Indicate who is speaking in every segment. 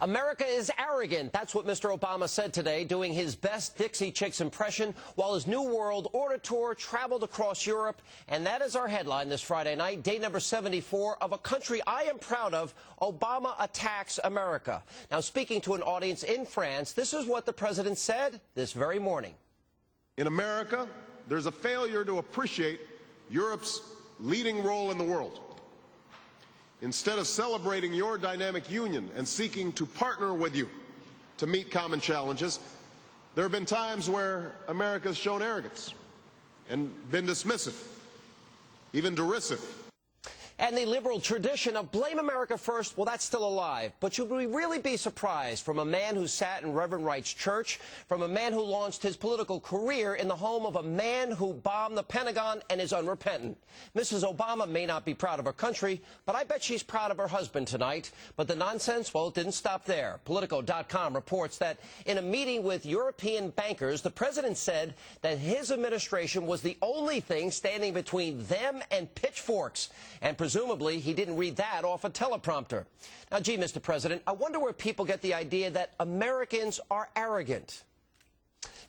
Speaker 1: America is arrogant. That's what Mr. Obama said today, doing his best Dixie Chicks impression while his New World Order tour traveled across Europe. And that is our headline this Friday night, day number 74 of A Country I Am Proud Of, Obama Attacks America. Now, speaking to an audience in France, this is what the president said this very morning.
Speaker 2: In America, there's a failure to appreciate Europe's leading role in the world. Instead of celebrating your dynamic union and seeking to partner with you to meet common challenges, there have been times where America has shown arrogance and been dismissive, even derisive.
Speaker 1: And the liberal tradition of blame America first, well, that's still alive. But should we really be surprised from a man who sat in Reverend Wright's church, from a man who launched his political career in the home of a man who bombed the Pentagon and is unrepentant? Mrs. Obama may not be proud of her country, but I bet she's proud of her husband tonight. But the nonsense, well, it didn't stop there. Politico.com reports that in a meeting with European bankers, the president said that his administration was the only thing standing between them and pitchforks. And presumably, he didn't read that off a teleprompter. Now, gee, Mr. President, I wonder where people get the idea that Americans are arrogant.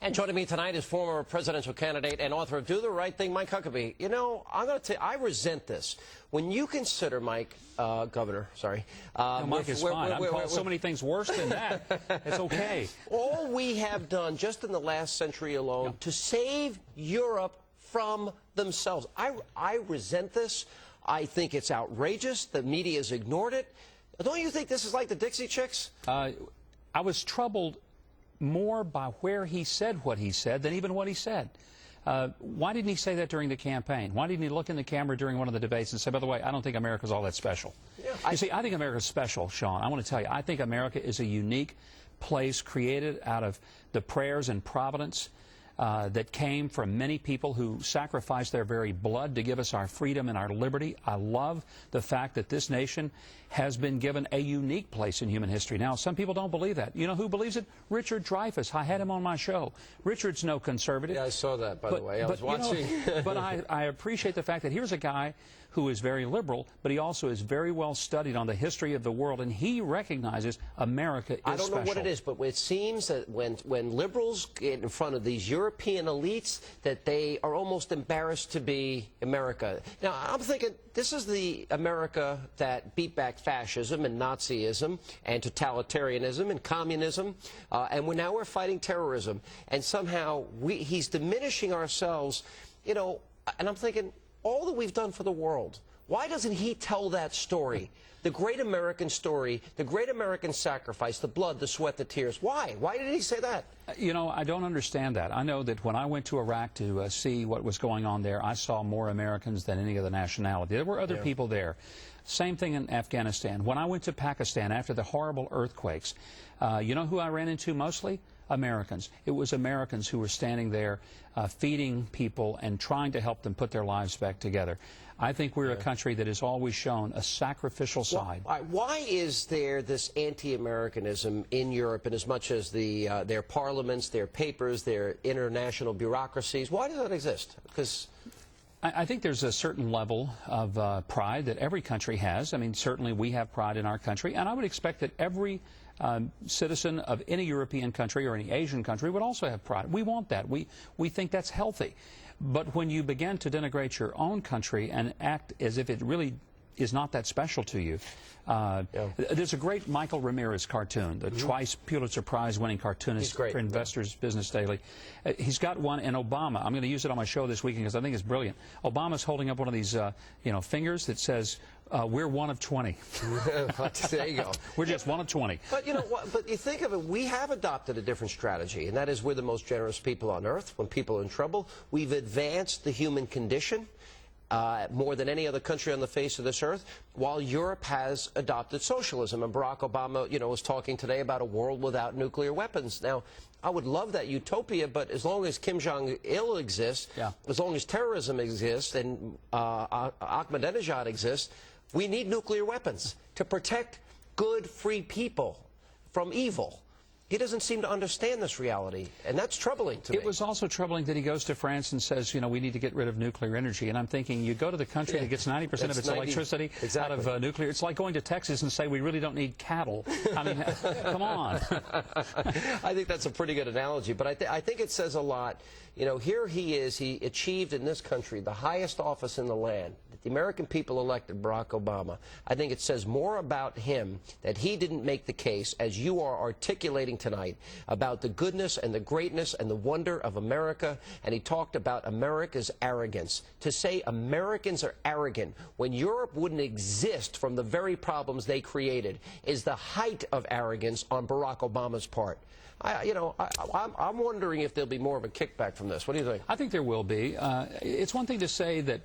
Speaker 1: And joining me tonight is former presidential candidate and author of Do the Right Thing, Mike Huckabee. You know, I'm going to tell you, I resent this. When you consider, Mike, Governor, sorry.
Speaker 3: No, Mike is fine. I'm called so many things worse than that. It's okay.
Speaker 1: All we have done just in the last century alone to save Europe from themselves. I resent this. I think it's outrageous. The media has ignored it. Don't you think this is like the Dixie Chicks?
Speaker 3: I was troubled more by where he said what he said than even what he said. Why didn't he say that during the campaign? Why didn't he look in the camera during one of the debates and say, by the way, I don't think America's all that special? Yeah, you see, I think America's special, Sean. I want to tell you, I think America is a unique place created out of the prayers and providence that came from many people who sacrificed their very blood to give us our freedom and our liberty. I love the fact that this nation has been given a unique place in human history. Now, some people don't believe that. You know who believes it? Richard Dreyfuss. I had him on my show. Richard's no conservative.
Speaker 1: Yeah, I saw that, by the way. I was watching.
Speaker 3: You know, but I appreciate the fact that here's a guy who is very liberal, but he also is very well studied on the history of the world, and he recognizes America is special.
Speaker 1: I don't know what it is, but it seems that when liberals get in front of these European elites, that they are almost embarrassed to be America. Now, I'm thinking this is the America that beat back fascism and Nazism and totalitarianism and communism, and now we're fighting terrorism, and somehow he's diminishing ourselves, you know, and I'm thinking, all that we've done for the world, why doesn't he tell that story? The great American story, the great American sacrifice, the blood, the sweat, the tears. Why? Why did he say that?
Speaker 3: You know, I don't understand that. I know that when I went to Iraq to see what was going on there, I saw more Americans than any other nationality. There were other people there. Same thing in Afghanistan. When I went to Pakistan after the horrible earthquakes, you know who I ran into mostly? Americans. It was Americans who were standing there feeding people and trying to help them put their lives back together. I think we're a country that has always shown a sacrificial side.
Speaker 1: Why is there this anti-Americanism in Europe in as much as their parliaments, their papers, their international bureaucracies? Why does that exist? Because
Speaker 3: I think there's a certain level of pride that every country has. I mean, certainly we have pride in our country, and I would expect that every citizen of any European country or any Asian country would also have pride. We want that. We think that's healthy. But when you begin to denigrate your own country and act as if it really is not that special to you, there's a great Michael Ramirez cartoon, the twice Pulitzer Prize winning cartoonist for Investors Business Daily. He's got one in Obama. I'm going to use it on my show this weekend because I think it's brilliant. Obama's holding up one of these fingers that says, we're one of 20.
Speaker 1: There you go.
Speaker 3: We're just one of 20.
Speaker 1: But you know what? But you think of it, we have adopted a different strategy, and that is we're the most generous people on earth. When people are in trouble, we've advanced the human condition more than any other country on the face of this earth, while Europe has adopted socialism. And Barack Obama, you know, was talking today about a world without nuclear weapons. Now, I would love that utopia, but as long as Kim Jong-il exists, as long as terrorism exists and Ahmadinejad exists, we need nuclear weapons to protect good, free people from evil. He doesn't seem to understand this reality, and that's troubling to me.
Speaker 3: It was also troubling that he goes to France and says, you know, we need to get rid of nuclear energy. And I'm thinking, you go to the country that gets 90% of its electricity out of nuclear. It's like going to Texas and say we really don't need cattle. I mean, come on.
Speaker 1: I think that's a pretty good analogy, but I think it says a lot. You know, here he is. He achieved in this country the highest office in the land. The American people elected Barack Obama. I think it says more about him that he didn't make the case, as you are articulating tonight, about the goodness and the greatness and the wonder of America. And he talked about America's arrogance. To say Americans are arrogant when Europe wouldn't exist from the very problems they created is the height of arrogance on Barack Obama's part. I'm wondering if there'll be more of a kickback from this. What do you think?
Speaker 3: I think there will be. It's one thing to say that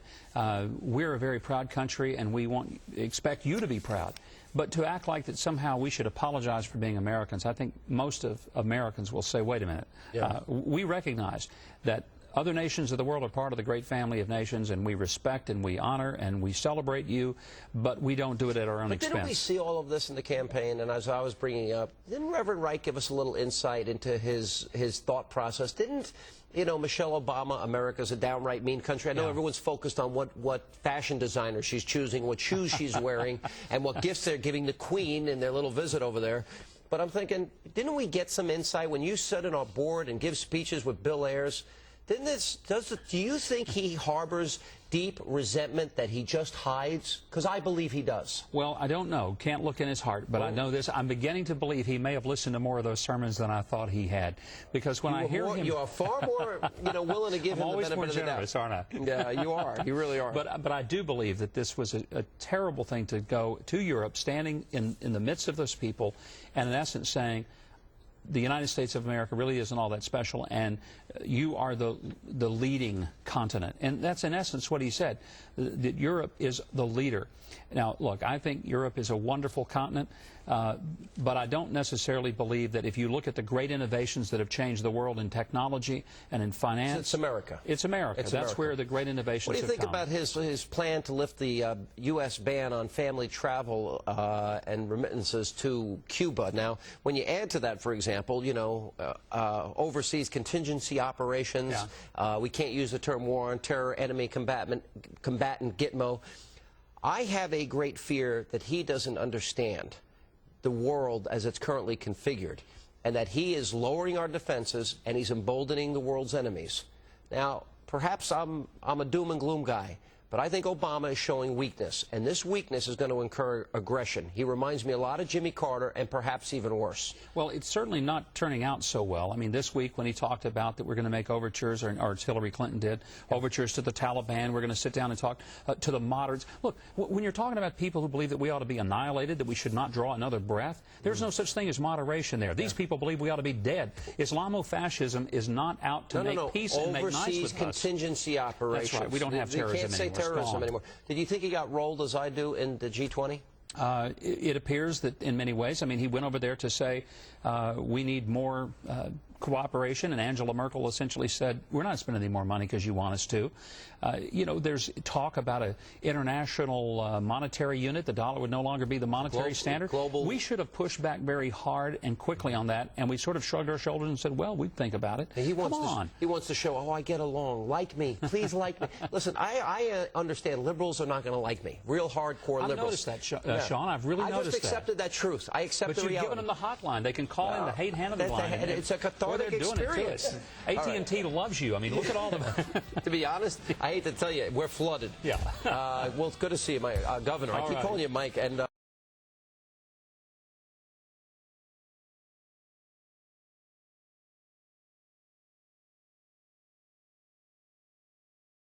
Speaker 3: we're a very proud country and we expect you to be proud. But to act like that somehow we should apologize for being Americans, I think most of Americans will say, wait a minute. Yeah. We recognize that other nations of the world are part of the great family of nations, and we respect and we honor and we celebrate you, but we don't do it at our own expense.
Speaker 1: Didn't we see all of this in the campaign? And as I was bringing up, didn't Reverend Wright give us a little insight into his thought process? Didn't, you know, Michelle Obama, America's a downright mean country? I know everyone's focused on what fashion designer she's choosing, what shoes she's wearing, and what gifts they're giving the Queen in their little visit over there. But I'm thinking, didn't we get some insight when you sit on our board and give speeches with Bill Ayers? Do you think he harbors deep resentment that he just hides? Because I believe he does.
Speaker 3: Well, I don't know. Can't look in his heart. But I know this. I'm beginning to believe he may have listened to more of those sermons than I thought he had. Because when I hear him...
Speaker 1: You are far more willing to give him the benefit of the doubt.
Speaker 3: I'm always more generous, aren't I?
Speaker 1: Yeah, you are. You really are.
Speaker 3: But I do believe that this was a terrible thing to go to Europe, standing in the midst of those people, and in essence saying, the United States of America really isn't all that special, and you are the leading continent. And that's in essence what he said, that Europe is the leader. Now, look, I think Europe is a wonderful continent, but I don't necessarily believe that if you look at the great innovations that have changed the world in technology and in finance...
Speaker 1: It's America.
Speaker 3: It's America. That's where the great innovations have come.
Speaker 1: What do you think about his plan to lift the U.S. ban on family travel and remittances to Cuba? Now, when you add to that, for example, you know, overseas contingency operations, we can't use the term war on terror, enemy combatant, Gitmo. I have a great fear that he doesn't understand the world as it's currently configured, and that he is lowering our defenses and he's emboldening the world's enemies. Now, perhaps I'm a doom and gloom guy, but I think Obama is showing weakness, and this weakness is going to incur aggression. He reminds me a lot of Jimmy Carter, and perhaps even worse.
Speaker 3: Well, it's certainly not turning out so well. I mean, this week when he talked about that we're going to make overtures, or Hillary Clinton did, overtures to the Taliban, we're going to sit down and talk to the moderates. Look, when you're talking about people who believe that we ought to be annihilated, that we should not draw another breath, there's no such thing as moderation there. These people believe we ought to be dead. Islamofascism is not out to make peace and make nice with us.
Speaker 1: Overseas contingency operations.
Speaker 3: That's right. We don't have terrorism anymore.
Speaker 1: Terrorism anymore. Did you think he got rolled as I do in the G20?
Speaker 3: It appears that in many ways. I mean, he went over there to say we need more cooperation, and Angela Merkel essentially said, we're not spending any more money because you want us to. You know, there's talk about an international monetary unit. The dollar would no longer be the monetary standard. We should have pushed back very hard and quickly on that, and we sort of shrugged our shoulders and said, well, we'd think about it.
Speaker 1: He wants to show, oh, I get along. Like me. Please like me. Listen, I understand liberals are not going to like me. Real hardcore liberals.
Speaker 3: I've noticed that, Sean. I've really noticed that.
Speaker 1: I just accepted that truth. I accept the reality.
Speaker 3: But you've given them the hotline. They can call in the hate Hannity line.
Speaker 1: It's a cathartic experience.
Speaker 3: AT&T loves you. I mean, look at all the...
Speaker 1: To be honest, I hate to tell you, we're flooded.
Speaker 3: Yeah.
Speaker 1: Well, it's good to see you, Mike, Governor. I keep calling you Mike. And